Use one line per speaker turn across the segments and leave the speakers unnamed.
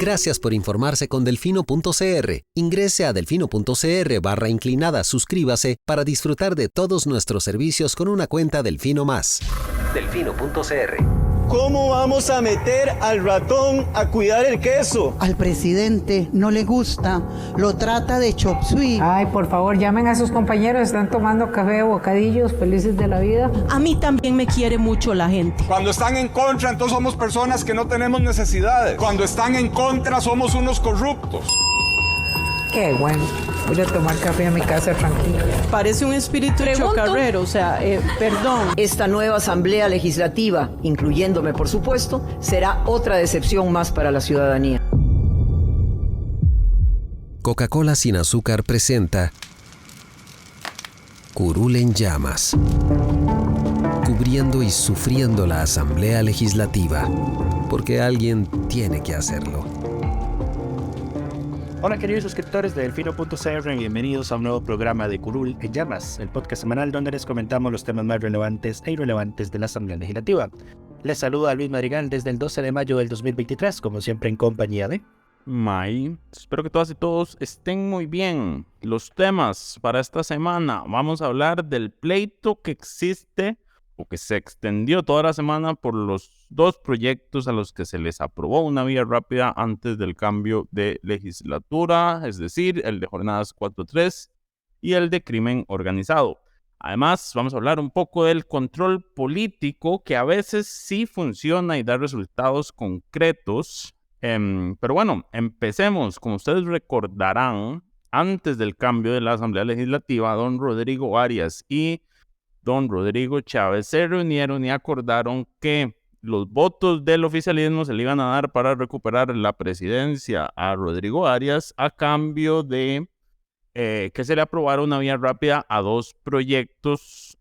Gracias por informarse con Delfino.cr. Ingrese a Delfino.cr/inclinada, suscríbase para disfrutar de todos nuestros servicios con una cuenta Delfino Más. Delfino.cr.
¿Cómo vamos a meter al ratón a cuidar el queso?
Al presidente no le gusta, lo trata de chop suey.
Ay, por favor, llamen a sus compañeros, están tomando café, bocadillos, felices de la vida.
A mí también me quiere mucho la gente.
Cuando están en contra, entonces somos personas que no tenemos necesidades. Cuando están en contra, somos unos corruptos.
Qué bueno, voy a tomar café a mi casa tranquila.
Parece un espíritu chocarrero, o sea, perdón.
Esta nueva Asamblea Legislativa, incluyéndome por supuesto, será otra decepción más para la ciudadanía.
Coca-Cola sin azúcar presenta Curul en llamas, cubriendo y sufriendo la Asamblea Legislativa, porque alguien tiene que hacerlo.
Hola queridos suscriptores de Delfino.cr, bienvenidos a un nuevo programa de Curul en Llamas, el podcast semanal donde les comentamos los temas más relevantes e irrelevantes de la Asamblea Legislativa. Les saluda Luis Madrigal desde el 12 de mayo del 2023, como siempre en compañía de...
May. Espero que todas y todos estén muy bien. Los temas para esta semana, vamos a hablar del pleito que existe o que se extendió toda la semana por los dos proyectos a los que se les aprobó una vía rápida antes del cambio de legislatura, es decir, el de jornadas 4.3 y el de crimen organizado. Además, vamos a hablar un poco del control político, que a veces sí funciona y da resultados concretos. Pero bueno, empecemos. Como ustedes recordarán, antes del cambio de la Asamblea Legislativa, don Rodrigo Arias y don Rodrigo Chávez se reunieron y acordaron que los votos del oficialismo se le iban a dar para recuperar la presidencia a Rodrigo Arias a cambio de que se le aprobara una vía rápida a dos proyectos.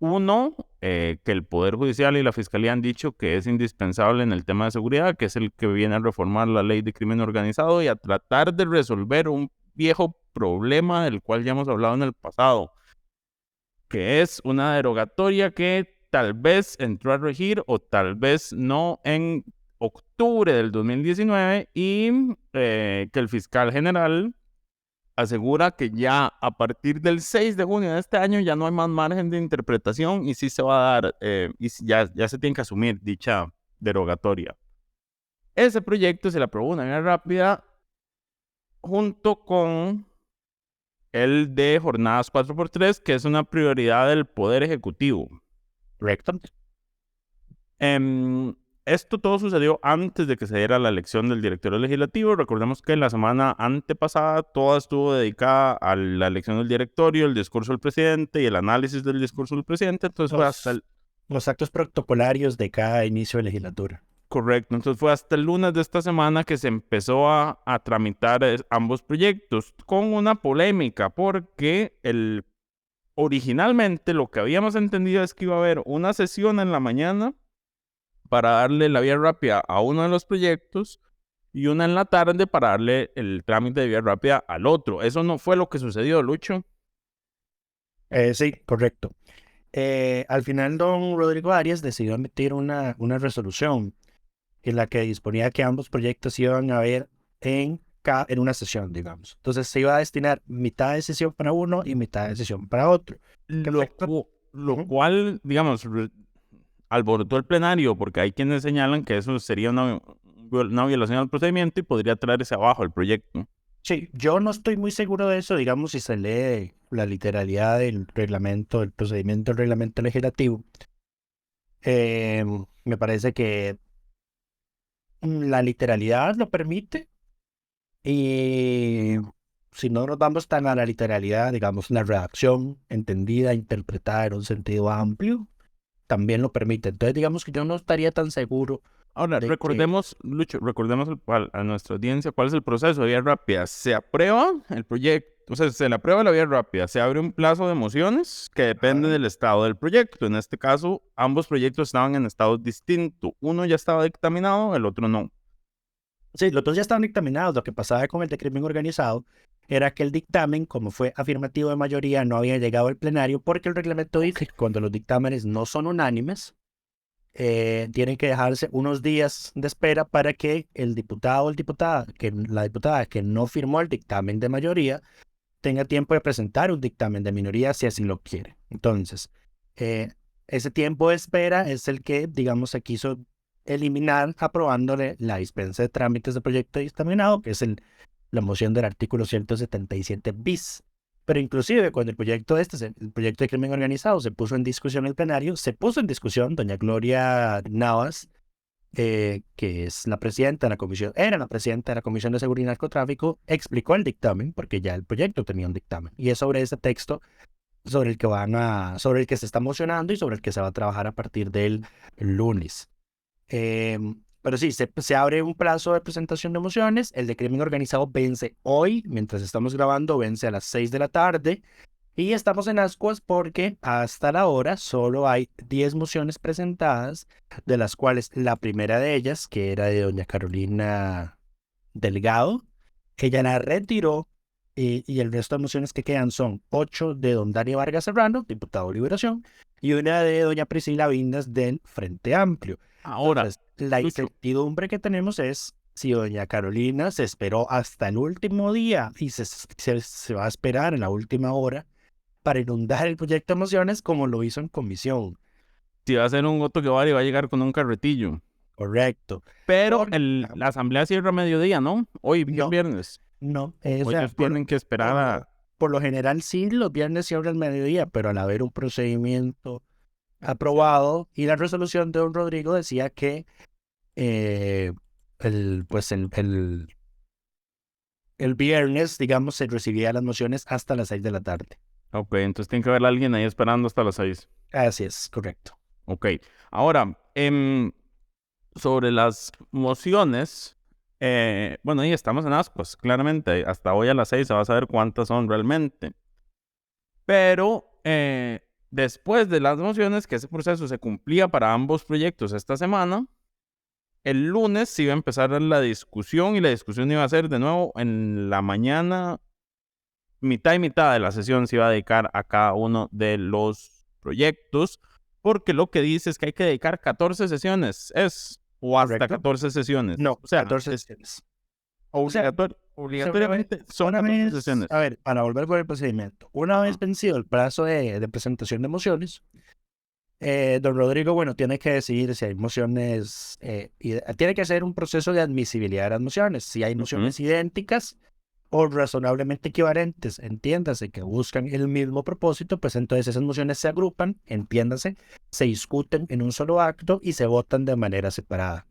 Uno, que el Poder Judicial y la Fiscalía han dicho que es indispensable en el tema de seguridad, que es el que viene a reformar la ley de crimen organizado y a tratar de resolver un viejo problema del cual ya hemos hablado en el pasado, que es una derogatoria que tal vez entró a regir o tal vez no en octubre del 2019 y que el fiscal general asegura que ya a partir del 6 de junio de este año ya no hay más margen de interpretación y sí se va a dar, y ya se tiene que asumir dicha derogatoria. Ese proyecto se le aprobó una vía rápida junto con el de jornadas 4x3, que es una prioridad del Poder Ejecutivo.
¿Correcto?
Esto todo sucedió antes de que se diera la elección del directorio legislativo. Recordemos que la semana antepasada toda estuvo dedicada a la elección del directorio, el discurso del presidente y el análisis del discurso del presidente. Entonces fue hasta
los actos protocolarios de cada inicio de legislatura.
Correcto, entonces fue hasta el lunes de esta semana que se empezó a tramitar ambos proyectos con una polémica porque originalmente lo que habíamos entendido es que iba a haber una sesión en la mañana para darle la vía rápida a uno de los proyectos y una en la tarde para darle el trámite de vía rápida al otro. Eso no fue lo que sucedió, Lucho.
Sí, correcto. Al final don Rodrigo Arias decidió emitir una resolución en la que disponía que ambos proyectos iban a ver en una sesión, digamos. Entonces se iba a destinar mitad de sesión para uno y mitad de sesión para otro.
Lo cual, digamos, alborotó el plenario, porque hay quienes señalan que eso sería una violación al procedimiento y podría traerse abajo el proyecto.
Sí, yo no estoy muy seguro de eso, digamos, si se lee la literalidad del reglamento, del procedimiento del reglamento legislativo. Me parece que la literalidad lo permite y si no nos vamos tan a la literalidad, digamos, la redacción entendida, interpretada en un sentido amplio, también lo permite. Entonces, digamos que yo no estaría tan seguro.
Ahora, recordemos, Lucho, a nuestra audiencia cuál es el proceso de vía rápida. Se aprueba el proyecto, o sea, se le aprueba la vía rápida, se abre un plazo de mociones que depende del estado del proyecto. En este caso, ambos proyectos estaban en estados distintos. Uno ya estaba dictaminado, el otro no.
Sí, los dos ya estaban dictaminados. Lo que pasaba con el de crimen organizado era que el dictamen, como fue afirmativo de mayoría, no había llegado al plenario porque el reglamento dice que cuando los dictámenes no son unánimes, tienen que dejarse unos días de espera para que el diputado o la diputada que no firmó el dictamen de mayoría tenga tiempo de presentar un dictamen de minoría si así lo quiere. Entonces, ese tiempo de espera es el que, digamos, se quiso eliminar aprobándole la dispensa de trámites de proyecto dictaminado, que es la moción del artículo 177 bis. Pero inclusive cuando el proyecto de crimen organizado se puso en discusión en el plenario, se puso en discusión doña Gloria Navas, que es la presidenta de la comisión, era la presidenta de la Comisión de Seguridad y Narcotráfico, explicó el dictamen, porque ya el proyecto tenía un dictamen. Y es sobre ese texto sobre el que se está mocionando y sobre el que se va a trabajar a partir del lunes. Pero sí, se abre un plazo de presentación de mociones. El de crimen organizado vence hoy, mientras estamos grabando, vence a las 6 de la tarde. Y estamos en ascuas porque hasta la hora solo hay 10 mociones presentadas, de las cuales la primera de ellas, que era de doña Carolina Delgado, ella la retiró. Y el resto de mociones que quedan son 8 de don Dani Vargas Serrano, diputado de Liberación, y una de doña Priscila Vindas del Frente Amplio.
Ahora,
entonces, la incertidumbre que tenemos es si doña Carolina se esperó hasta el último día y se va a esperar en la última hora para inundar el proyecto de mociones como lo hizo en comisión.
Si va a ser un voto que va a llegar con un carretillo.
Correcto.
Pero la asamblea cierra a mediodía, ¿no? Hoy viernes.
No,
ellos tienen que esperar a...
Por lo general sí, los viernes se abre al mediodía, pero al haber un procedimiento aprobado y la resolución de don Rodrigo decía que el viernes, digamos, se recibía las mociones hasta las 6 de la tarde.
Ok, entonces tiene que haber alguien ahí esperando hasta las 6.
Así es, correcto.
Ok, ahora, sobre las mociones... bueno, ahí estamos en ascuas, claramente. Hasta hoy a las 6 se va a saber cuántas son realmente. Pero después de las mociones, que ese proceso se cumplía para ambos proyectos esta semana, el lunes se iba a empezar la discusión y la discusión iba a ser de nuevo en la mañana. Mitad y mitad de la sesión se iba a dedicar a cada uno de los proyectos, porque lo que dice es que hay que dedicar 14 sesiones. O hasta
¿Correcto?
14 sesiones.
No,
o sea,
14 sesiones.
Obligatoriamente son 14 sesiones.
A ver, para volver con el procedimiento. Una vez vencido el plazo de presentación de mociones, don Rodrigo, bueno, tiene que decidir si hay mociones, tiene que hacer un proceso de admisibilidad de las mociones. Si hay mociones idénticas o razonablemente equivalentes, entiéndase, que buscan el mismo propósito, pues entonces esas mociones se agrupan, entiéndase, se discuten en un solo acto y se votan de manera separada.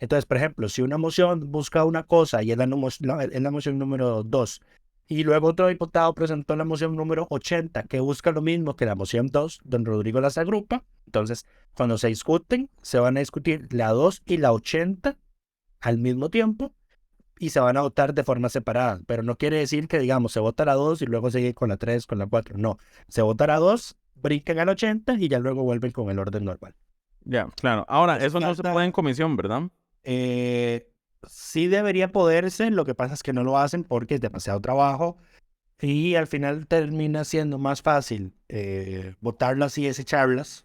Entonces, por ejemplo, si una moción busca una cosa y es la moción número 2, y luego otro diputado presentó la moción número 80, que busca lo mismo que la moción 2, don Rodrigo las agrupa. Entonces, cuando se discuten, se van a discutir la 2 y la 80 al mismo tiempo, y se van a votar de forma separada, pero no quiere decir que, digamos, se vota la 2 y luego sigue con la 3, con la 4, no, se vota la 2, brincan al 80 y ya luego vuelven con el orden normal.
Ya, claro. Ahora, eso no se puede en comisión, ¿verdad?
Sí debería poderse, lo que pasa es que no lo hacen porque es demasiado trabajo y al final termina siendo más fácil votarlas y desecharlas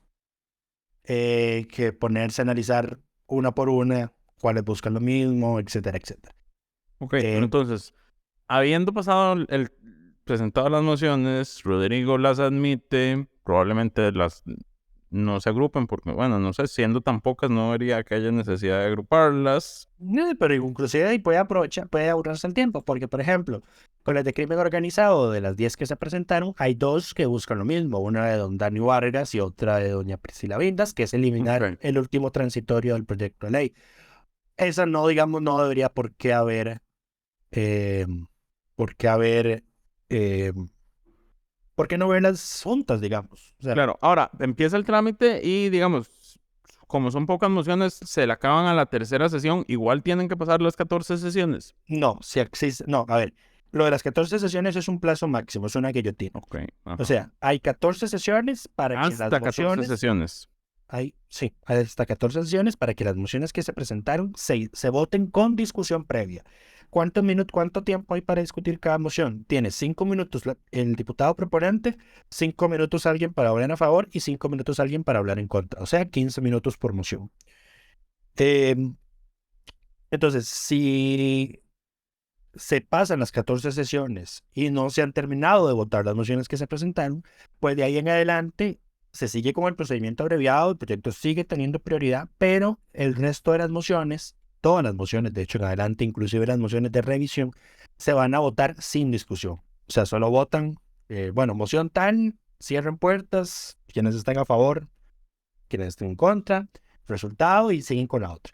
que ponerse a analizar una por una cuáles buscan lo mismo, etcétera, etcétera.
Ok, pero entonces, habiendo pasado presentado las mociones, Rodrigo las admite, probablemente no se agrupen porque, bueno, no sé, siendo tan pocas no vería que haya necesidad de agruparlas.
Pero inclusive ahí puede ahorrarse el tiempo, porque, por ejemplo, con las de crimen organizado, de las 10 que se presentaron, hay 2 que buscan lo mismo, una de don Dani Vargas y otra de doña Priscila Vindas, que es eliminar el último transitorio del proyecto de ley. Esa no, digamos, no debería por qué haber ¿por qué no verlas juntas, digamos? O sea,
claro, ahora empieza el trámite y, digamos, como son pocas mociones, se le acaban a la tercera sesión, igual tienen que pasar las 14 sesiones.
No, si existe, no, a ver, lo de las 14 sesiones es un plazo máximo, es una guillotina.
Okay,
o sea, hay 14 sesiones para que las mociones...
14 sesiones.
Hay hasta 14 sesiones para que las mociones que se presentaron se voten con discusión previa. ¿Cuánto tiempo hay para discutir cada moción? Tiene 5 minutos el diputado proponente, 5 minutos alguien para hablar a favor y 5 minutos alguien para hablar en contra. O sea, 15 minutos por moción. Entonces, si se pasan las 14 sesiones y no se han terminado de votar las mociones que se presentaron, pues de ahí en adelante se sigue con el procedimiento abreviado, el proyecto sigue teniendo prioridad, pero el resto de las mociones, todas las mociones, de hecho en adelante, inclusive las mociones de revisión, se van a votar sin discusión. O sea, solo votan, moción tal, cierren puertas, quienes estén a favor, quienes estén en contra, resultado y siguen con la otra.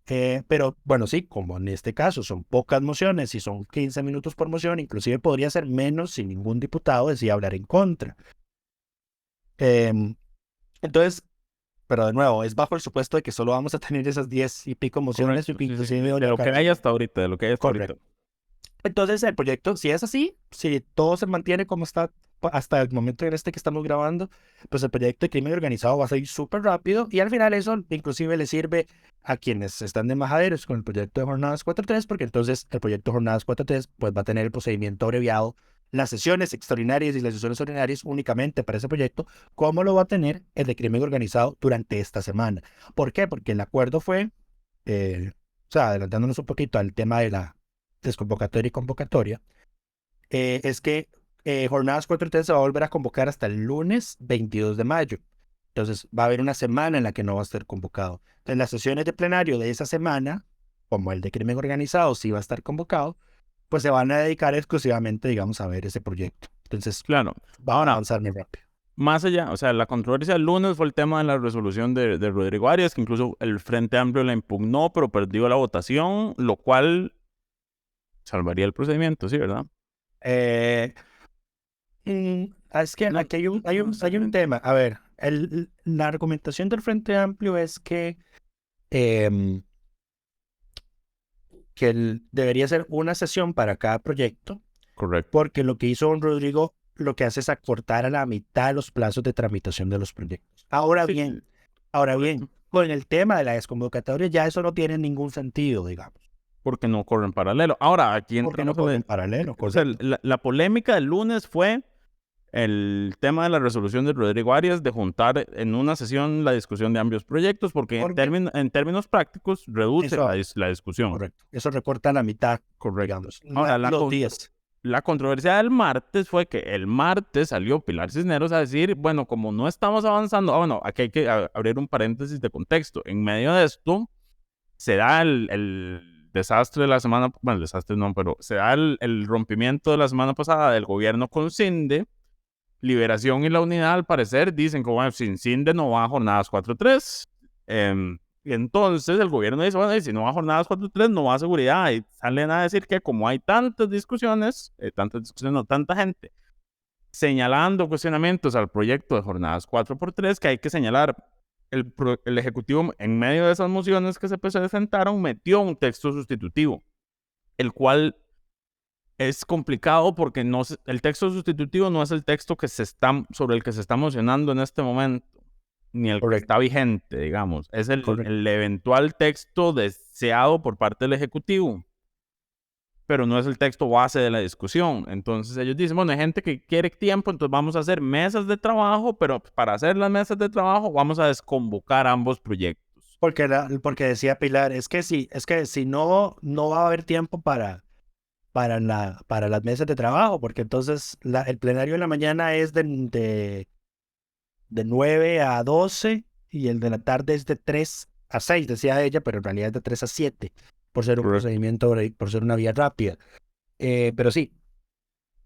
Pero bueno, sí, como en este caso son pocas mociones y son 15 minutos por moción, inclusive podría ser menos si ningún diputado decide hablar en contra. Entonces, pero de nuevo, es bajo el supuesto de que solo vamos a tener esas 10 y pico mociones.
Correcto,
Inclusive
de lo que hay hasta ahorita, de lo que hay hasta ahorita.
Entonces, el proyecto, si es así, si todo se mantiene como está hasta el momento en este que estamos grabando, pues el proyecto de crimen organizado va a salir súper rápido y al final eso inclusive le sirve a quienes están de majaderos con el proyecto de Jornadas 4.3, porque entonces el proyecto de Jornadas 4.3 pues va a tener el procedimiento abreviado, las sesiones extraordinarias y las sesiones ordinarias únicamente para ese proyecto, como lo va a tener el de crimen organizado durante esta semana. ¿Por qué? Porque el acuerdo fue, adelantándonos un poquito al tema de la desconvocatoria y convocatoria, es que Jornadas 4.3 se va a volver a convocar hasta el lunes 22 de mayo. Entonces va a haber una semana en la que no va a ser convocado. Entonces las sesiones de plenario de esa semana, como el de crimen organizado sí va a estar convocado, pues se van a dedicar exclusivamente, digamos, a ver ese proyecto. Entonces,
claro,
van a avanzar muy rápido.
Más allá, o sea, la controversia del lunes fue el tema de la resolución de Rodrigo Arias, que incluso el Frente Amplio la impugnó, pero perdió la votación, lo cual salvaría el procedimiento, ¿sí, verdad?
Es que aquí hay un tema. A ver, la argumentación del Frente Amplio es que debería ser una sesión para cada proyecto.
Correcto.
Porque lo que hizo don Rodrigo lo que hace es acortar a la mitad los plazos de tramitación de los proyectos. Ahora bien, con el tema de la desconvocatoria ya eso no tiene ningún sentido, digamos.
Porque no corren paralelo. Ahora, aquí
porque no corren paralelo.
O sea, la polémica del lunes fue el tema de la resolución de Rodrigo Arias de juntar en una sesión la discusión de ambos proyectos, porque en términos prácticos reduce la discusión.
Correcto. Eso recorta a la mitad.
Correcto. Ahora, los días. La controversia del martes fue que el martes salió Pilar Cisneros a decir, bueno, como no estamos avanzando, aquí hay que abrir un paréntesis de contexto. En medio de esto se da el desastre de la semana, el desastre no, pero se da el rompimiento de la semana pasada del gobierno con CINDE. Liberación y la Unidad, al parecer, dicen que bueno, sin CINDE no va a Jornadas 4.3. Y entonces el gobierno dice, bueno, y si no va a Jornadas 4.3, no va a seguridad. Y salen a decir que como hay tantas discusiones, tanta gente señalando cuestionamientos al proyecto de Jornadas 4.3, que hay que señalar, el Ejecutivo, en medio de esas mociones que se presentaron, metió un texto sustitutivo, el cual es complicado porque el texto sustitutivo no es el texto sobre el que se está mocionando en este momento, ni el que está vigente, digamos. Es el eventual texto deseado por parte del Ejecutivo, pero no es el texto base de la discusión. Entonces ellos dicen, bueno, hay gente que quiere tiempo, entonces vamos a hacer mesas de trabajo, pero para hacer las mesas de trabajo vamos a desconvocar ambos proyectos.
Porque decía Pilar, es que si no va a haber tiempo para las mesas de trabajo, porque entonces el plenario de la mañana es de 9 a 12 y el de la tarde es de 3 a 6, decía ella, pero en realidad es de 3 a 7, por ser un procedimiento, por ser una vía rápida. Pero sí,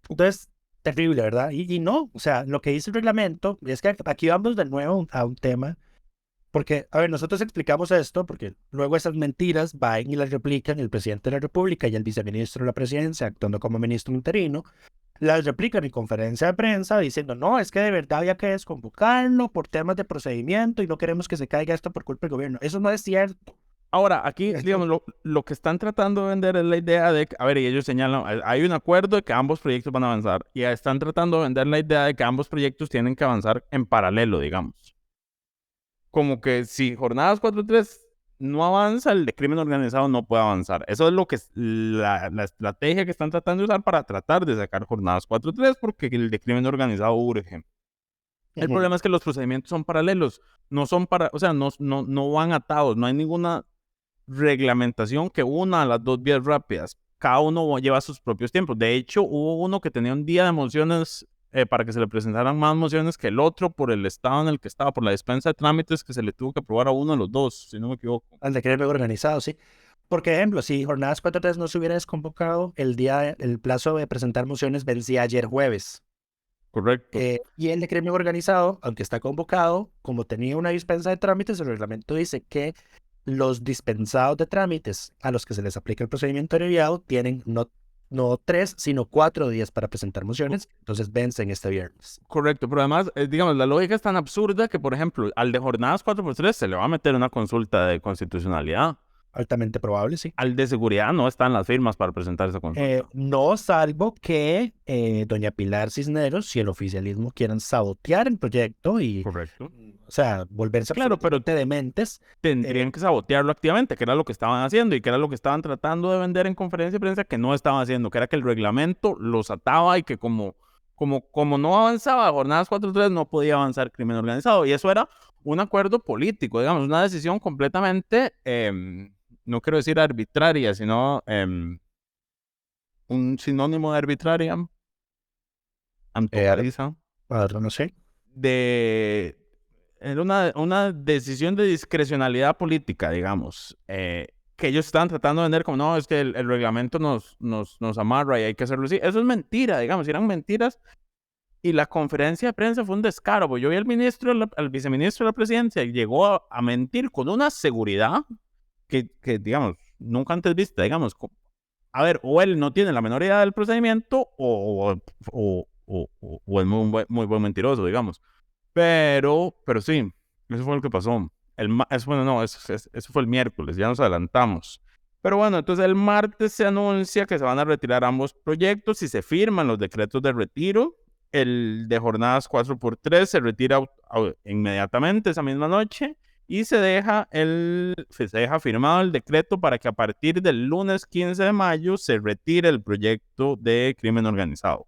entonces, terrible, ¿verdad? Y no, o sea, lo que dice el reglamento, es que aquí vamos de nuevo a un tema. Porque, a ver, nosotros explicamos esto porque luego esas mentiras van y las replican el presidente de la República y el viceministro de la presidencia, actuando como ministro interino, las replican en conferencia de prensa diciendo, no, es que de verdad había que desconvocarlo por temas de procedimiento y no queremos que se caiga esto por culpa del gobierno. Eso no es cierto.
Ahora, aquí, digamos, lo que están tratando de vender es la idea de que, a ver, y ellos señalan, hay un acuerdo de que ambos proyectos van a avanzar y están tratando de vender la idea de que ambos proyectos tienen que avanzar en paralelo, digamos. Como que si Jornadas 4.3 no avanza, el de crimen organizado no puede avanzar. Eso es lo que es la estrategia que están tratando de usar para tratar de sacar jornadas 4-3, porque el de crimen organizado urge. El problema es que los procedimientos son paralelos, no son o sea, no van atados, no hay ninguna reglamentación que una a las dos vías rápidas. Cada uno lleva sus propios tiempos. De hecho, hubo uno que tenía un día de mociones para que se le presentaran más mociones que el otro por el estado en el que estaba, por la dispensa de trámites que se le tuvo que aprobar a uno de los dos, si no me equivoco.
Al de crimen organizado, sí. Por ejemplo, si jornadas 4-3 no se hubiera desconvocado, el plazo de presentar mociones vencía ayer jueves.
Correcto.
Y el de crimen organizado, aunque está convocado, como tenía una dispensa de trámites, el reglamento dice que los dispensados de trámites a los que se les aplica el procedimiento abreviado tienen no 3, sino 4 días para presentar mociones, entonces vencen este viernes.
Correcto, pero además, digamos, la lógica es tan absurda que, por ejemplo, al de jornadas 4x3 se le va a meter una consulta de constitucionalidad.
Altamente probable, sí.
Al de seguridad no están las firmas para presentar esa consulta.
No, salvo que doña Pilar Cisneros y el oficialismo quieran sabotear el proyecto y,
Correcto.
o sea, volverse absolutamente dementes.
Tendrían que sabotearlo activamente, que era lo que estaban haciendo y que era lo que estaban tratando de vender en conferencia de prensa que no estaban haciendo, que era que el reglamento los ataba y que como no avanzaba jornadas 4-3 no podía avanzar crimen organizado. Y eso era un acuerdo político, digamos, una decisión completamente, no quiero decir arbitraria, sino un sinónimo de arbitraria. Antojadiza.
No sé.
Era una decisión de discrecionalidad política, digamos, que ellos estaban tratando de vender como, no, es que el reglamento nos amarra y hay que hacerlo así. Eso es mentira, digamos, eran mentiras. Y la conferencia de prensa fue un descaro, porque yo vi al viceministro de la presidencia, y llegó a mentir con una seguridad que, digamos, nunca antes vista, digamos. A ver, o él no tiene la menor idea del procedimiento, o es muy buen mentiroso, digamos. Pero sí, eso fue lo que pasó. Eso fue el miércoles, ya nos adelantamos. Pero bueno, entonces el martes se anuncia que se van a retirar ambos proyectos y se firman los decretos de retiro. El de jornadas 4x3 se retira inmediatamente esa misma noche y se deja firmado el decreto para que a partir del lunes 15 de mayo se retire el proyecto de crimen organizado.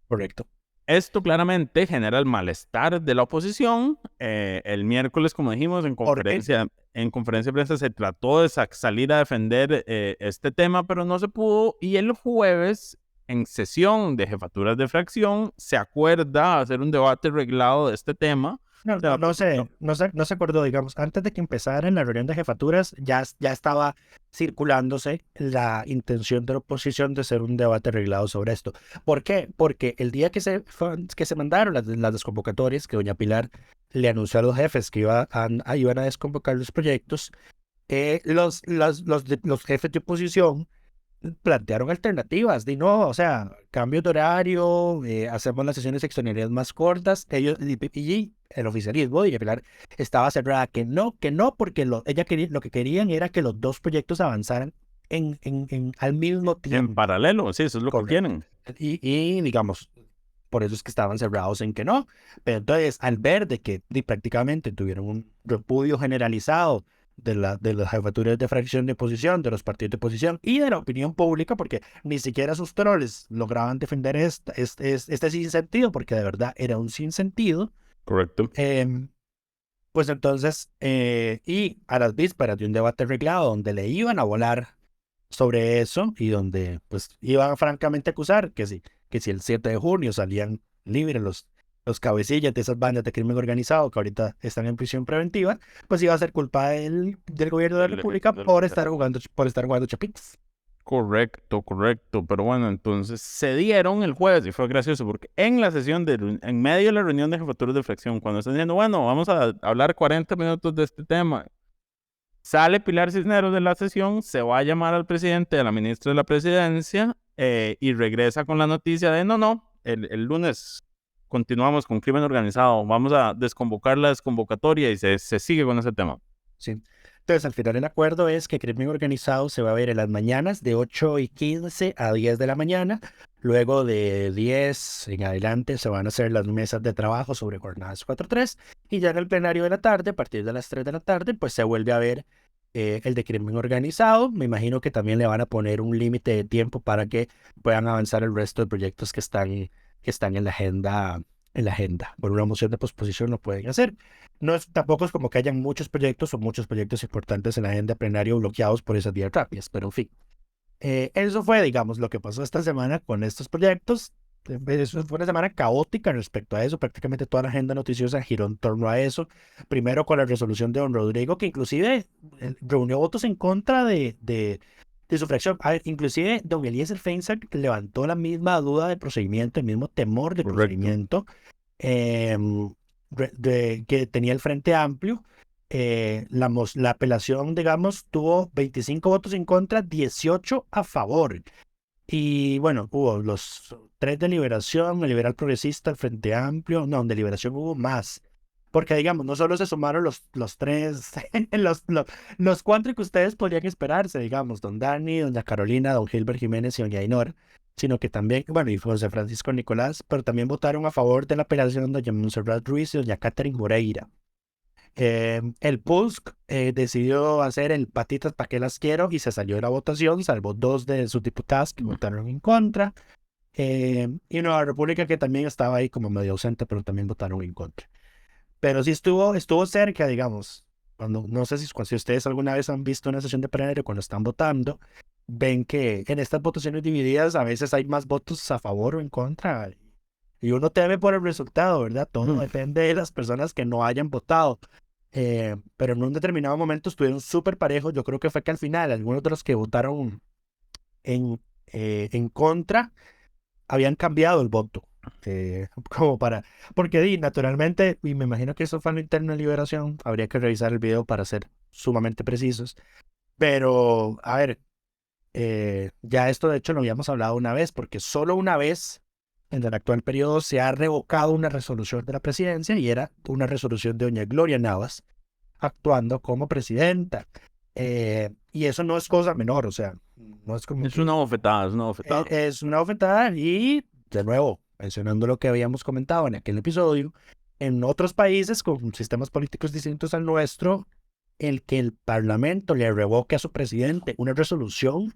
Correcto.
Esto claramente genera el malestar de la oposición. El miércoles, como dijimos, en conferencia de prensa se trató de salir a defender este tema, pero no se pudo. Y el jueves, en sesión de jefaturas de fracción, se acuerda hacer un debate reglado de este tema.
No se acordó, digamos, antes de que empezara en la reunión de jefaturas, ya estaba circulándose la intención de la oposición de hacer un debate arreglado sobre esto. ¿Por qué? Porque el día que se mandaron las desconvocatorias, que doña Pilar le anunció a los jefes que iban a desconvocar los proyectos, los jefes de oposición plantearon alternativas, o sea, cambios de horario, hacemos las sesiones extraordinarias más cortas, ellos y el oficialismo de Pilar estaba cerrada, que no, porque lo que querían era que los dos proyectos avanzaran al mismo tiempo.
En paralelo, sí, eso es lo que quieren.
Y digamos, por eso es que estaban cerrados en que no, pero entonces al ver de que prácticamente tuvieron un repudio generalizado de las jefaturas de fracción de oposición, de los partidos de oposición y de la opinión pública, porque ni siquiera sus troles lograban defender este sinsentido, porque de verdad era un sinsentido.
Correcto.
Pues entonces, y a las vísperas de un debate arreglado donde le iban a volar sobre eso y donde pues iban francamente a acusar que si el 7 de junio salían libres los cabecillas de esas bandas de crimen organizado que ahorita están en prisión preventiva, pues iba a ser culpa del gobierno de la República por estar jugando chapitas.
Correcto. Pero bueno, entonces se dieron el jueves y fue gracioso porque en la sesión, en medio de la reunión de jefaturas de fracción, cuando están diciendo, bueno, vamos a hablar 40 minutos de este tema, sale Pilar Cisneros de la sesión, se va a llamar al presidente, a la ministra de la presidencia y regresa con la noticia de el lunes continuamos con crimen organizado, vamos a desconvocar la desconvocatoria y se sigue con ese tema.
Sí. Entonces, al final el acuerdo es que crimen organizado se va a ver en las mañanas de 8:15 a 10 de la mañana. Luego de 10 en adelante se van a hacer las mesas de trabajo sobre jornadas 4-3 y ya en el plenario de la tarde, a partir de las 3 de la tarde, pues se vuelve a ver el de crimen organizado. Me imagino que también le van a poner un límite de tiempo para que puedan avanzar el resto de proyectos que están en la agenda. Por una moción de posposición lo pueden hacer. Tampoco es como que hayan muchos proyectos o muchos proyectos importantes en la agenda plenaria bloqueados por esas vías rápidas, pero en fin. Eso fue, digamos, lo que pasó esta semana con estos proyectos. Eso fue una semana caótica respecto a eso. Prácticamente toda la agenda noticiosa giró en torno a eso. Primero con la resolución de don Rodrigo, que inclusive reunió votos en contra de su fracción. A ver, inclusive don Eliezer Feinsack levantó la misma duda de procedimiento, el mismo temor de procedimiento que tenía el Frente Amplio. La apelación, digamos, tuvo 25 votos en contra, 18 a favor. Y bueno, hubo los 3 de Liberación, el Liberal Progresista, el Frente Amplio. No, de Liberación hubo más. Porque, digamos, no solo se sumaron los 3, los 4 que ustedes podrían esperarse, digamos, don Dani, doña Carolina, don Gilbert Jiménez y doña Ainora, sino que también, bueno, y José Francisco Nicolás, pero también votaron a favor de la apelación doña Montserrat Ruiz y doña Catherine Moreira. El PUSC decidió hacer el patitas pa' qué las quiero y se salió de la votación, salvo 2 de sus diputadas que votaron en contra, y Nueva República, que también estaba ahí como medio ausente, pero también votaron en contra. Pero sí estuvo cerca, digamos. No sé si ustedes alguna vez han visto una sesión de plenario cuando están votando, ven que en estas votaciones divididas a veces hay más votos a favor o en contra, y uno teme por el resultado, ¿verdad? Todo depende de las personas que no hayan votado. Pero en un determinado momento estuvieron súper parejos. Yo creo que fue que al final algunos de los que votaron en contra habían cambiado el voto. Porque naturalmente, y me imagino que eso fue en lo interno de Liberación, habría que revisar el video para ser sumamente precisos. Pero, a ver, ya esto de hecho lo habíamos hablado una vez, porque solo una vez en el actual periodo se ha revocado una resolución de la presidencia, y era una resolución de doña Gloria Navas actuando como presidenta. Y eso no es cosa menor, o sea, no es como...
Es una bofetada, es una bofetada.
Es una bofetada, y de nuevo, mencionando lo que habíamos comentado en aquel episodio, en otros países con sistemas políticos distintos al nuestro, el que el parlamento le revoque a su presidente una resolución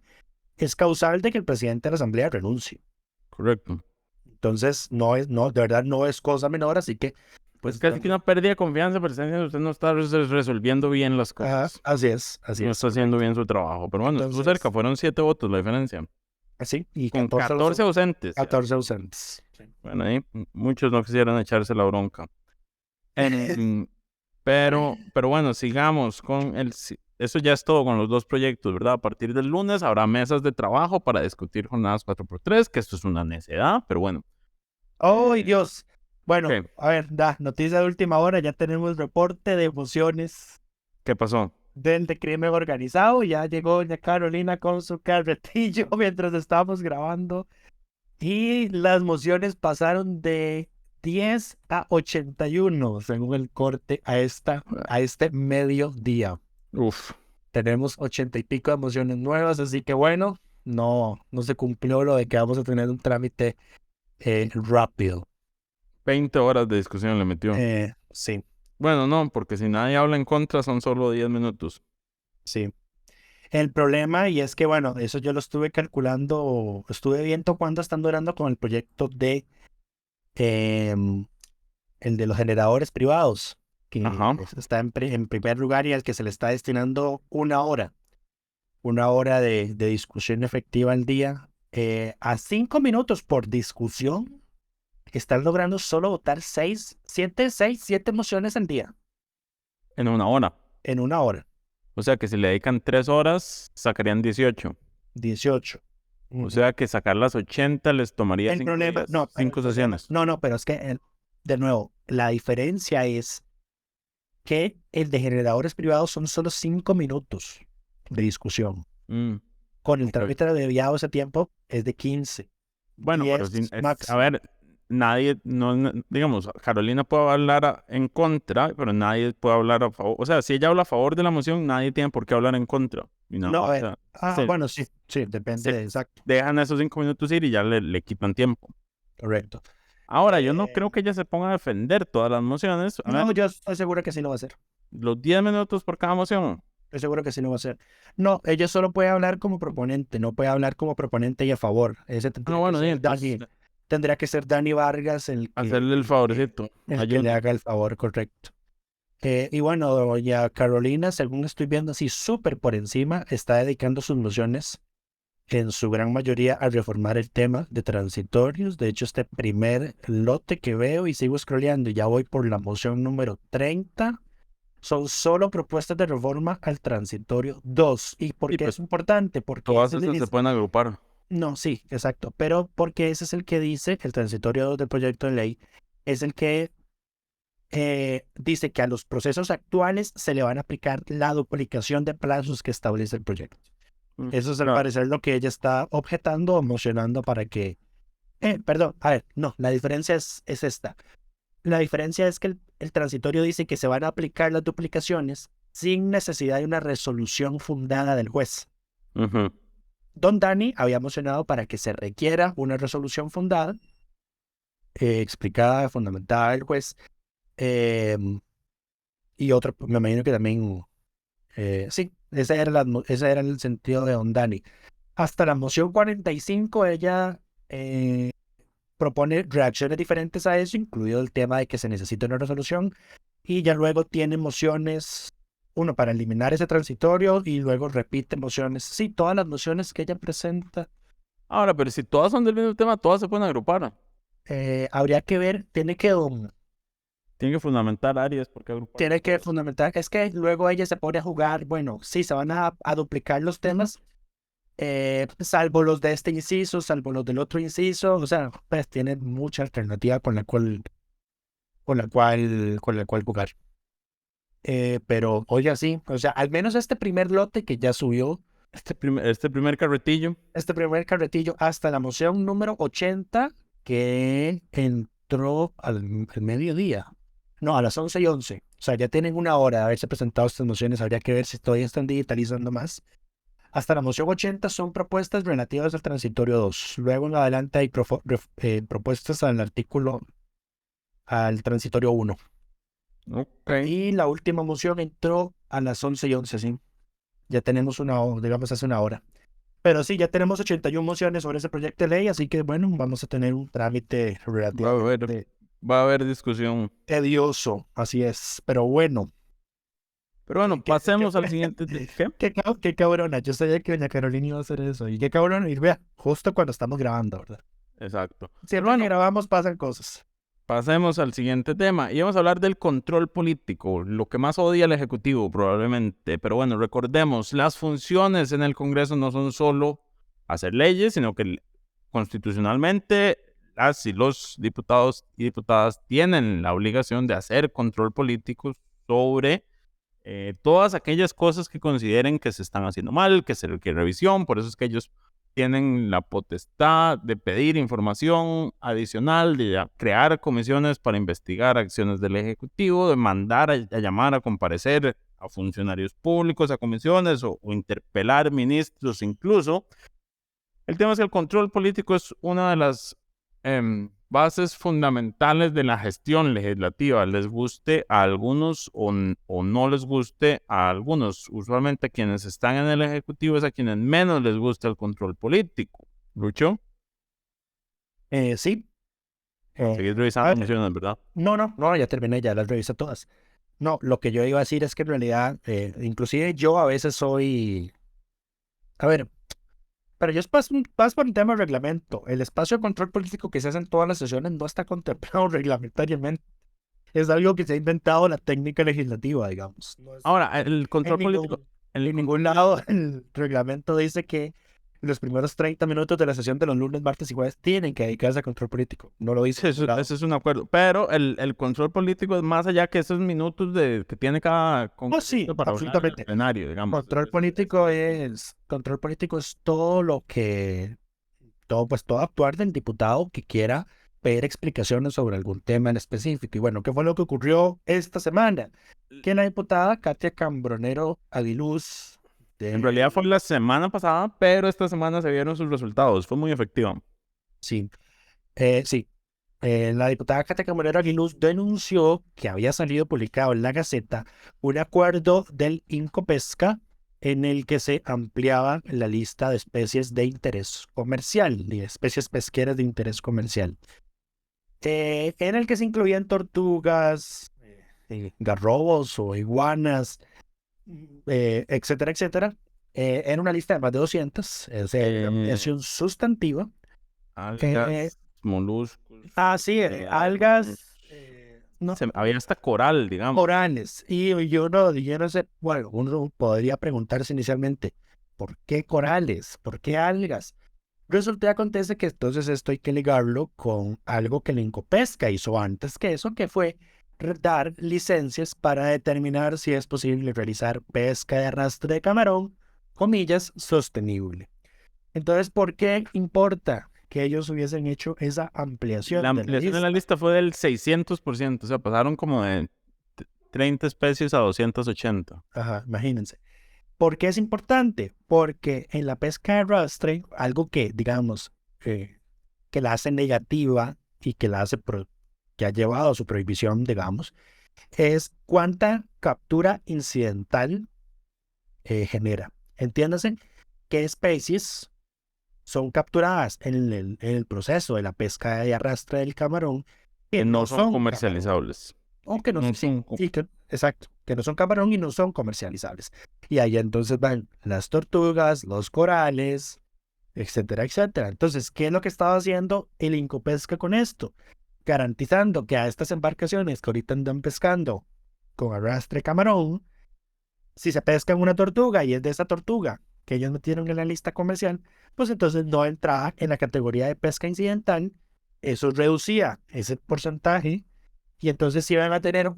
es causal de que el presidente de la asamblea renuncie.
Correcto.
Entonces, de verdad no es cosa menor, así que...
Pues casi que una pérdida de confianza, presencia, usted no está resolviendo bien las cosas.
Así es.
No está haciendo bien su trabajo. Pero bueno, estuvo cerca, fueron 7 votos la diferencia.
Sí, y
con 14 ausentes.
14 ausentes. Sí.
Bueno, ahí muchos no quisieran echarse la bronca. Pero bueno, sigamos con eso ya es todo con los 2 proyectos, ¿verdad? A partir del lunes habrá mesas de trabajo para discutir jornadas 4x3, que esto es una necedad, pero bueno.
¡Ay, Dios! Bueno,
¿Qué?
A ver, noticia de última hora, ya tenemos reporte de emociones.
¿Qué pasó?
Del de crimen organizado, ya llegó doña Carolina con su carretillo mientras estábamos grabando, y las mociones pasaron de 10 a 81, según el corte a este mediodía.
Uf.
Tenemos 80 y pico de mociones nuevas, así que bueno, no se cumplió lo de que vamos a tener un trámite rápido.
20 horas de discusión le metió.
Sí.
Bueno, no, porque si nadie habla en contra son solo 10 minutos.
Sí. El problema, y es que bueno, eso yo lo estuve calculando, estuve viendo cuánto están durando con el proyecto de el de los generadores privados, que está en primer lugar y al que se le está destinando una hora de discusión efectiva al día. A 5 minutos por discusión, están logrando solo votar 7 mociones al día.
En una hora.
En una hora.
O sea que si le dedican 3 horas, sacarían 18.
18.
O sea que sacar las 80 les tomaría 5 sesiones.
No, pero es que, de nuevo, la diferencia es que el de generadores privados son solo 5 minutos de discusión. Con el trámite abreviado ese tiempo es de 15.
Bueno, pero a ver, nadie, digamos, Carolina puede hablar en contra, pero nadie puede hablar a favor. O sea, si ella habla a favor de la moción, nadie tiene por qué hablar en contra.
Bueno, sí, depende, exacto.
Dejan esos 5 minutos ir y ya le quitan tiempo.
Correcto.
Ahora, yo no creo que ella se ponga a defender todas las mociones.
No, yo estoy seguro que sí lo va a hacer.
Los 10 minutos por cada moción.
Estoy seguro que sí lo va a hacer. No, ella solo puede hablar como proponente, no puede hablar como proponente y a favor. Ese tendría,
bueno,
que
sí,
ser Dani, tendría que ser Dani Vargas
hacerle el favorecito.
el que le haga el favor, correcto. Y bueno, doña Carolina, según estoy viendo así súper por encima, está dedicando sus mociones en su gran mayoría a reformar el tema de transitorios. De hecho, este primer lote que veo y sigo scrolleando y ya voy por la moción número 30, son solo propuestas de reforma al transitorio 2. ¿Y por
Sí,
qué
pues,
es importante? Porque
todas
ese
esas se pueden agrupar.
no, sí, exacto, pero porque ese es el que dice, el transitorio 2 del proyecto de ley, es el que dice que a los procesos actuales se le van a aplicar la duplicación de plazos que establece el proyecto. Eso es al
Claro.
parecer lo que ella está objetando o mocionando para que... perdón, a ver, no, la diferencia es esta. La diferencia es que el transitorio dice que se van a aplicar las duplicaciones sin necesidad de una resolución fundada del juez.
Ujú.
Don Dani había mocionado para que se requiera una resolución fundada, explicada, fundamentada del juez, y otro, me imagino que también, sí, ese era el sentido de Don Dani. Hasta la moción 45, ella propone reacciones diferentes a eso, incluido el tema de que se necesita una resolución, y ya luego tiene mociones, uno para eliminar ese transitorio, y luego repite mociones. Sí, todas las mociones que ella presenta,
Ahora, pero si todas son del mismo tema, todas se pueden agrupar.
habría que ver,
Tienen que fundamentar áreas porque agrupar.
tiene que fundamentar, es que luego ella se pone a jugar, bueno, sí, se van a duplicar los temas, salvo los de este inciso, salvo los del otro inciso, o sea, pues tiene mucha alternativa con la cual jugar. Pero, oiga, sí, o sea, al menos este primer lote que ya subió,
Este primer carretillo.
este primer carretillo, hasta la moción número 80, que entró al mediodía. No, a las 11:11. O sea, ya tienen una hora de haberse presentado estas mociones. Habría que ver si todavía están digitalizando más. Hasta la moción 80 son propuestas relativas al transitorio 2. Luego en adelante hay propuestas al transitorio 1.
Ok.
Y la última moción entró a las 11:11, sí. Ya tenemos digamos, hace una hora. Pero sí, ya tenemos 81 mociones sobre ese proyecto de ley, así que bueno, vamos a tener un trámite relativamente
Va a haber discusión.
tedioso, así es. Pero bueno,
Pero bueno, pasemos al siguiente. ¿Qué?
qué cabrona. Yo sabía que doña Carolina iba a hacer eso. Y qué cabrona. Y vea, justo cuando estamos grabando, ¿verdad?
Exacto.
Siempre que grabamos pasan cosas.
Pasemos al siguiente tema. Y vamos a hablar del control político, lo que más odia el Ejecutivo probablemente. Pero bueno, recordemos, las funciones en el Congreso no son solo hacer leyes, sino que constitucionalmente las y los diputados y diputadas tienen la obligación de hacer control político sobre todas aquellas cosas que consideren que se están haciendo mal, que se requiere revisión. Por eso es que ellos tienen la potestad de pedir información adicional, de crear comisiones para investigar acciones del Ejecutivo, de mandar a llamar a comparecer a funcionarios públicos, a comisiones o interpelar ministros incluso. El tema es que el control político es una de las bases fundamentales de la gestión legislativa, les guste a algunos o no les guste a algunos. Usualmente quienes están en el Ejecutivo es a quienes menos les gusta el control político. ¿Lucho?
Sí.
Seguís revisando mociones, ¿verdad?
No, ya terminé, ya las revisé todas. No, lo que yo iba a decir es que en realidad, inclusive yo a veces soy... A ver, pero yo paso por un tema de reglamento. El espacio de control político que se hace en todas las sesiones no está contemplado reglamentariamente. Es algo que se ha inventado la técnica legislativa, digamos.
Ahora, el control político...
En ningún lado el reglamento dice que los primeros 30 minutos de la sesión de los lunes, martes y jueves tienen que dedicarse a control político. No lo dice.
Eso es un acuerdo. Pero el control político es más allá que esos minutos que tiene cada
sí,
para
absolutamente.
El plenario, digamos.
Control político es todo actuar del diputado que quiera pedir explicaciones sobre algún tema en específico. Y bueno, ¿qué fue lo que ocurrió esta semana? Que la diputada Katia Cambronero Aguiluz...
En realidad fue la semana pasada, pero esta semana se vieron sus resultados. Fue muy efectiva.
Sí. Sí. La diputada Katia Camarero Aguiluz denunció que había salido publicado en la Gaceta un acuerdo del Incopesca en el que se ampliaba la lista de especies de interés comercial, de especies pesqueras de interés comercial, en el que se incluían tortugas, garrobos o iguanas, etcétera, etcétera. Era una lista de más de 200, o sea, una ampliación sustantiva.
Algas, moluscos.
Sí, algas. No,
Había hasta coral, digamos.
corales. Y yo no sé, bueno, uno podría preguntarse inicialmente, ¿por qué corales? ¿Por qué algas? Resulta y acontece que entonces esto hay que ligarlo con algo que el Incopesca hizo antes que eso, que fue dar licencias para determinar si es posible realizar pesca de arrastre de camarón, comillas, sostenible. Entonces, ¿por qué importa que ellos hubiesen hecho esa ampliación?
La ampliación de la lista fue del 600%, o sea, pasaron como de 30 especies a 280.
Ajá, imagínense. ¿Por qué es importante? Porque en la pesca de arrastre, algo que, digamos, que la hace negativa y que la hace que ha llevado a su prohibición, digamos, es cuánta captura incidental genera. Entiéndase qué especies son capturadas en el proceso de la pesca de arrastre del camarón
Que no son comercializables.
O que no son, exacto, que no son camarón y no son comercializables. Y ahí entonces van las tortugas, los corales, etcétera, etcétera. Entonces, ¿qué es lo que estaba haciendo el Incopesca con esto? Garantizando que a estas embarcaciones que ahorita andan pescando con arrastre camarón, si se pesca una tortuga y es de esa tortuga que ellos metieron en la lista comercial, pues entonces no entraba en la categoría de pesca incidental. Eso reducía ese porcentaje y entonces iban a tener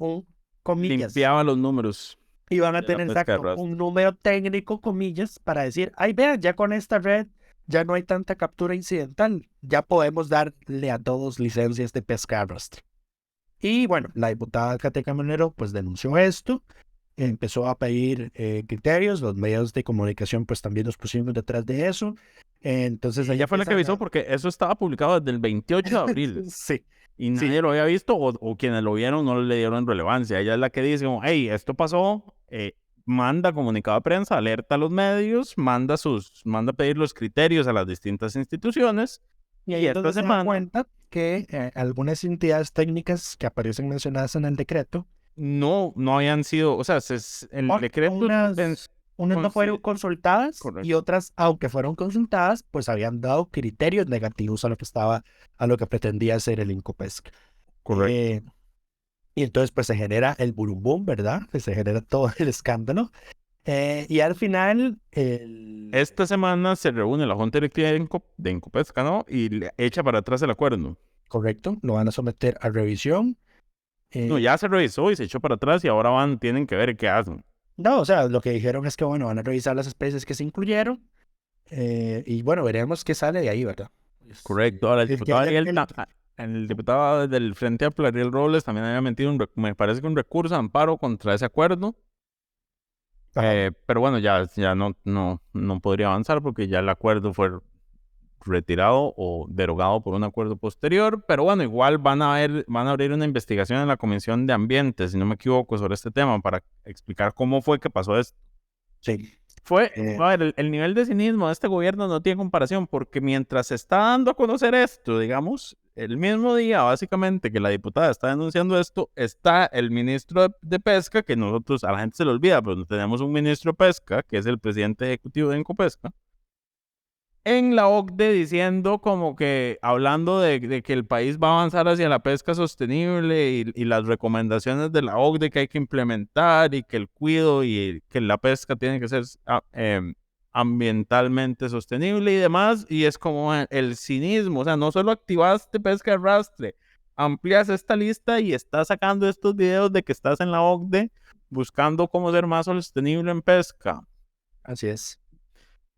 comillas.
Limpiaba los números.
Iban a tener un número técnico, comillas, para decir, ay, vean, ya con esta red ya no hay tanta captura incidental. Ya podemos darle a todos licencias de pesca de arrastre. Y bueno, la diputada Katia Camarero pues denunció esto. Empezó a pedir criterios, los medios de comunicación pues también nos pusimos detrás de eso. Entonces
ella fue la que avisó porque eso estaba publicado desde el 28 de abril.
Sí.
Y nadie lo había visto o quienes lo vieron no le dieron relevancia. Ella es la que dice, como, hey, esto pasó, manda comunicado de prensa, alerta a los medios, manda a pedir los criterios a las distintas instituciones.
Y ahí entonces se da cuenta que algunas entidades técnicas que aparecen mencionadas en el decreto
no habían sido, o sea, el decreto...
Unas no fueron consultadas. Correcto. Y otras, aunque fueron consultadas, pues habían dado criterios negativos a lo que pretendía hacer el Incopesca.
Correcto.
Y entonces pues se genera el burumbum, ¿verdad? Se genera todo el escándalo. Y al final...
Esta semana se reúne la Junta Directiva de Incopesca, ¿no? Y le echa para atrás el acuerdo.
Correcto, lo van a someter a revisión.
No, ya se revisó y se echó para atrás y ahora tienen que ver qué hacen.
No, o sea, lo que dijeron es que, bueno, van a revisar las especies que se incluyeron y, bueno, veremos qué sale de ahí, ¿verdad?
Correcto. Ahora, el diputado del Frente Amplio, Ariel Robles, también había metido, me parece que un recurso de amparo contra ese acuerdo. Pero bueno, ya no podría avanzar porque ya el acuerdo fue retirado o derogado por un acuerdo posterior, pero bueno, igual van a abrir una investigación en la Comisión de Ambiente, si no me equivoco, sobre este tema para explicar cómo fue que pasó esto.
Sí.
A ver, el nivel de cinismo de este gobierno no tiene comparación, porque mientras se está dando a conocer esto, digamos, el mismo día, básicamente, que la diputada está denunciando esto, está el ministro de Pesca, que nosotros, a la gente se le olvida, pero tenemos un ministro de Pesca, que es el presidente ejecutivo de Incopesca, en la OCDE diciendo como que, hablando de que el país va a avanzar hacia la pesca sostenible y las recomendaciones de la OCDE que hay que implementar y que el cuidado y que la pesca tiene que ser ambientalmente sostenible y demás, y es como el cinismo, o sea, no solo activaste pesca de arrastre, amplias esta lista y estás sacando estos videos de que estás en la OCDE buscando cómo ser más sostenible en pesca.
Así es.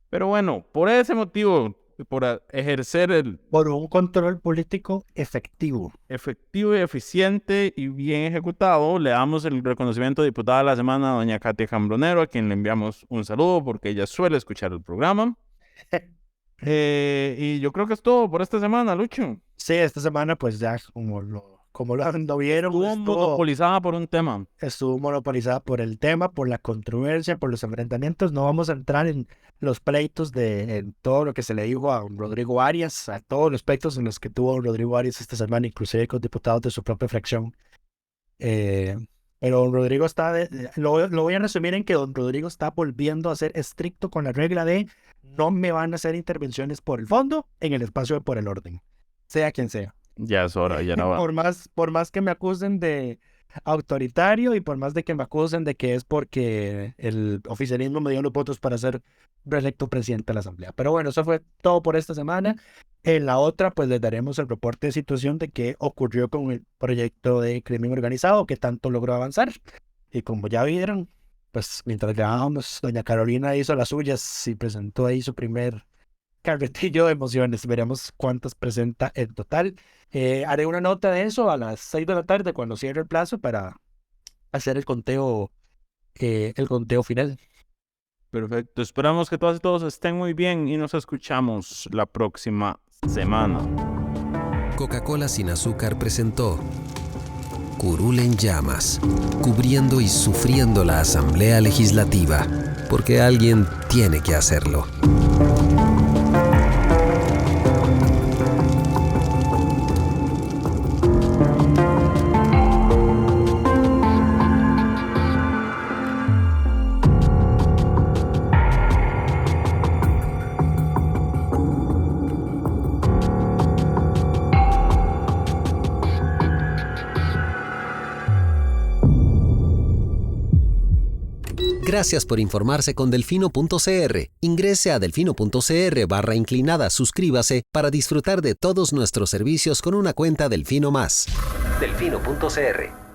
Pero bueno, por ese motivo, por ejercer
por un control político efectivo
y eficiente y bien ejecutado, le damos el reconocimiento de diputada de la semana a doña Katia Cambronero, a quien le enviamos un saludo porque ella suele escuchar el programa. Y yo creo que es todo por esta semana, Lucho.
Sí, esta semana pues ya como lo vieron,
Estuvo monopolizada por un tema.
Estuvo monopolizada por el tema, por la controversia, por los enfrentamientos. No vamos a entrar en los pleitos en todo lo que se le dijo a Rodrigo Arias, a todos los aspectos en los que tuvo Rodrigo Arias esta semana, inclusive con diputados de su propia fracción. Pero don Rodrigo lo voy a resumir en que don Rodrigo está volviendo a ser estricto con la regla de no me van a hacer intervenciones por el fondo en el espacio de por el orden, sea quien sea.
Ya es hora, ya no va.
Por más que me acusen de autoritario y por más de que me acusen de que es porque el oficialismo me dio los votos para ser reelecto presidente de la Asamblea. Pero bueno, eso fue todo por esta semana. En la otra, pues les daremos el reporte de situación de qué ocurrió con el proyecto de crimen organizado, que tanto logró avanzar. Y como ya vieron, pues mientras grabábamos, doña Carolina hizo las suyas y presentó ahí su primer carretillo de emociones. Veremos cuántas presenta en total. Haré una nota de eso a las 6 de la tarde cuando cierre el plazo para hacer el conteo final.
Perfecto. Esperamos que todas y todos estén muy bien y nos escuchamos la próxima semana.
Coca-Cola sin azúcar presentó Curul en llamas, cubriendo y sufriendo la Asamblea Legislativa, porque alguien tiene que hacerlo. Gracias por informarse con Delfino.cr. Ingrese a Delfino.cr/inclinada, suscríbase para disfrutar de todos nuestros servicios con una cuenta Delfino Más. Delfino.cr